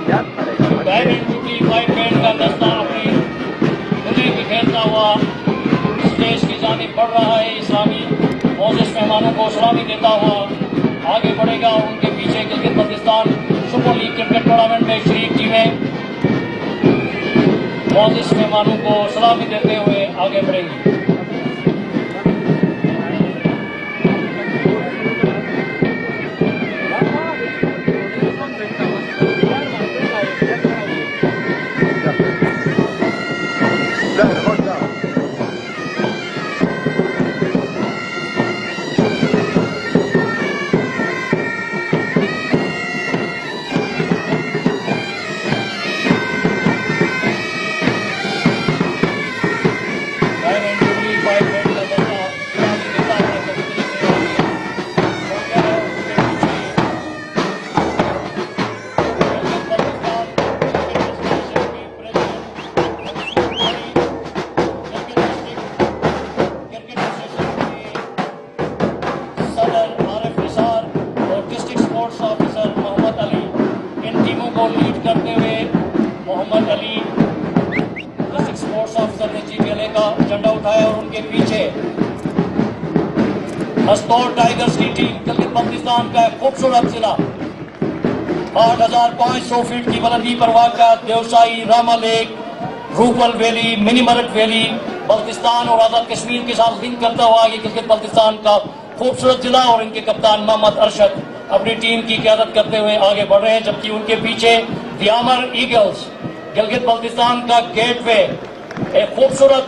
Diamond jubilee 5 band का दस्ता अपनी धुने बिखेरता हुआ स्टेज की जानिब बढ़ रहा है। इस्लामी मोजिस मेहमानों को सलामी देता हुआ आगे बढ़ेगा। उनके पीछे Gilgit-Baltistan super league cricket tournament में शरीक टीमें मोजिस मेहमानों को सलामी देते हुए आगे बढ़ेंगी। टाइगर्स की टीम गिलगित-बल्तिस्तान का खूबसूरत जिला 8,500 फीट की बुलंदी पर वाक़ा Deosai, Rama lake, Rupal valley, Minimarg valley Baltistan और आज़ाद कश्मीर के साथ लिंक करता हुआ ये गिलगित-बल्तिस्तान का खूबसूरत जिला और इनके कप्तान मोहम्मद अरशद अपनी टीम की क़यादत करते हुए आगे बढ़ रहे हैं। जबकि उनके पीछे दियामर ईगल्स गिलगित-बल्तिस्तान का गेटवे एक खूबसूरत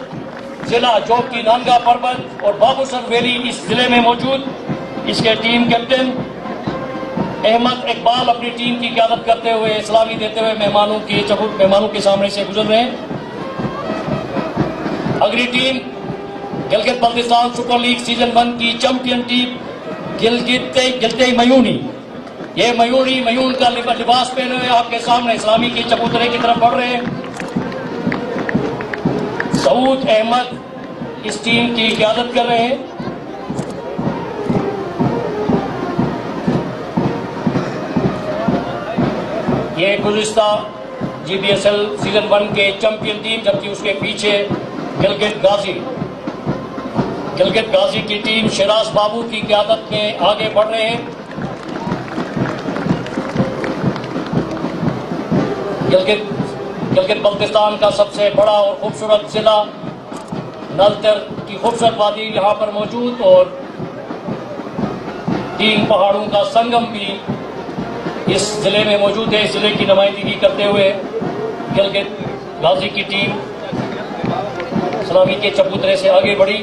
जिला जो कि नानगा पर्वत और बाबूसर वैली इस जिले में मौजूद, इसके टीम कैप्टन अहमद इकबाल अपनी टीम की क़यादत करते हुए सलामी देते हुए मेहमानों के सामने से गुजर रहे हैं। अगली team Gilgit-Baltistan super league season 1 की चैंपियन टीम गिलगित मयूनी। ये मयून का लिबास पहने हुए आपके सामने इस्लामी की चबूतरे की तरफ बढ़ रहे हैं। सऊद अहमद इस टीम की क़यादत कर रहे हैं। ये गुज़िश्ता GBSL सीजन 1 के चैंपियन टीम, जबकि उसके पीछे गिलगित गाजी की टीम शिराज बाबू की क़यादत में आगे बढ़ रहे हैं। गिलगित-बल्तिस्तान का सबसे बड़ा और खूबसूरत जिला नलतर की खूबसूरत वादी यहाँ पर मौजूद और 3 पहाड़ों का संगम भी इस जिले में मौजूद है। इस जिले की नुमाइंदगी करते हुए गिलगित गाजी की टीम सलामी के चबूतरे से आगे बढ़ी।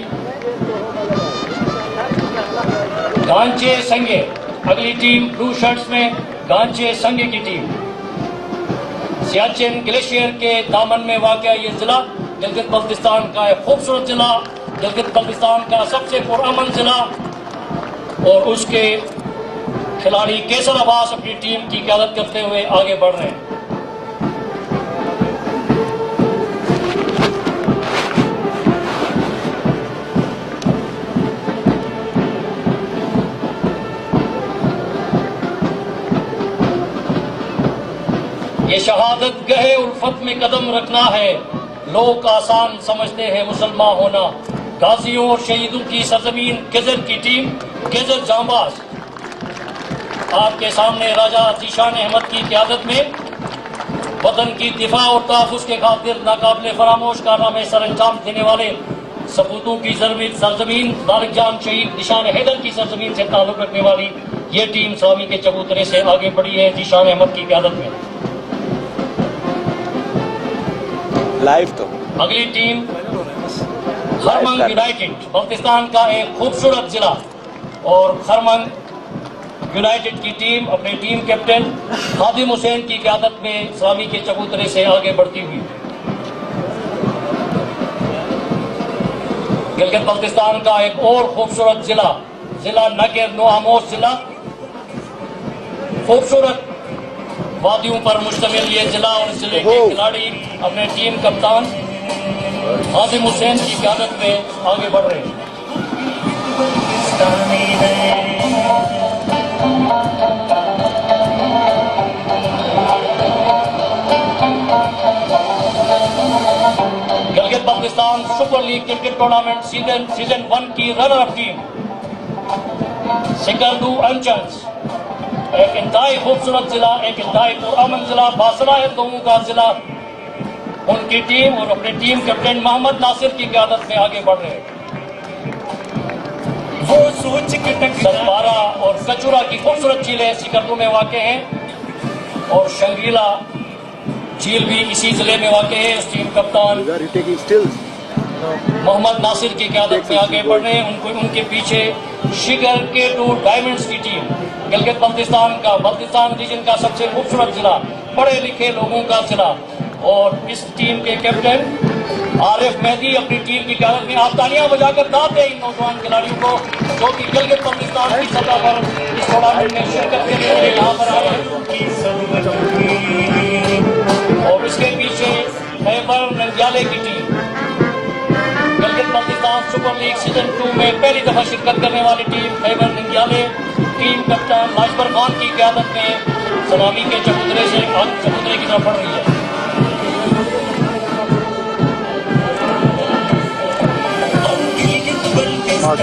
गांचे संगे अगली टीम ब्लू शर्ट्स में गांचे संगे की टीम। सियाचिन ग्लेशियर के दामन में वाक़या ये जिला गिलगित-बल्तिस्तान का एक खूबसूरत जिला, गिलगित-बल्तिस्तान का सबसे पुरअमन जिला और उसके खिलाड़ी कैसर अब्बास अपनी टीम की क़यादत करते हुए आगे बढ़ रहे हैं। ये शहादत गहे उल्फत में कदम रखना है, लोग आसान समझते हैं मुसलमान होना। गाजियों और शहीदों की सरजमीन गेजर की टीम गेजर जांबाज आपके सामने राजा जीशान अहमद की क़यादत में वतन की दिफा और तहफ़्फ़ुज़ के खातिर नाकाबिले फरामोश कारनामे सर अंजाम देने वाले सपूतों की सरजमीन तारिक जान शहीद निशान हैदर की सरजमीन से ताल्लुक़ रखने वाली ये टीम सलामी के चबूतरे से आगे बढ़ी है जीशान अहमद की क़यादत में। लाइव तो अगली टीम खरमंग यूनाइटेड बल्तिस्तान का एक खूबसूरत जिला और खरमंग यूनाइटेड की टीम अपने टीम कैप्टन खादिम हुसैन की क़यादत में सलामी के चबूतरे से आगे बढ़ती हुई। गिलगित-बल्तिस्तान का एक और खूबसूरत जिला नगर नोआमोस जिला, खूबसूरत वादियों पर मुश्तमिल ये जिला और इस जिले के खिलाड़ी अपने टीम कप्तान खादिम हुसैन की क़यादत में आगे बढ़ रहे हैं। Super league cricket tournament season 1 की रनर अप टीम सिकंदू अंचल्स, एक इंतहाई खूबसूरत जिला, एक इंतहाई पुरअमन जिला, बासलाहियत लोगों का जिला, उनकी टीम और अपनी टीम कैप्टन मोहम्मद नासिर की क़यादत में आगे बढ़ रहे हैं। सतपारा और कचूरा की खूबसूरत झीलें सिकंदू में वाक़ हैं और शंगीला झील भी इसी जिले में वाक़ है। इस टीम कप्तान मोहम्मद नासिर की क़यादत में आगे बढ़ रहे हैं। उनके पीछे शिगर के 2 डायमंड्स की टीम, गिलगित बल्तिस्तान रीजन का सबसे खूबसूरत जिला, पढ़े लिखे लोगों का जिला, और इस टीम के कैप्टन आरिफ मेहदी अपनी टीम की क़यादत में। आप तालियां बजाकर दाद दें इन नौजवान खिलाड़ियों को जो कि गिलगित बल्तिस्तान की सतह पर इस टूर्नामेंट में शिरकत के लिए यहाँ पर आए हैं। और इसके पीछे खैबर नंदियाले की team, Gilgit Baltistan super league season 2 में पहली दफा शिरकत करने वाली टीम खैबर नंदियाले, टीम कप्तान लाजबर खान की क़यादत में सलामी के चबूतरे की तरफ बढ़ रही है। Not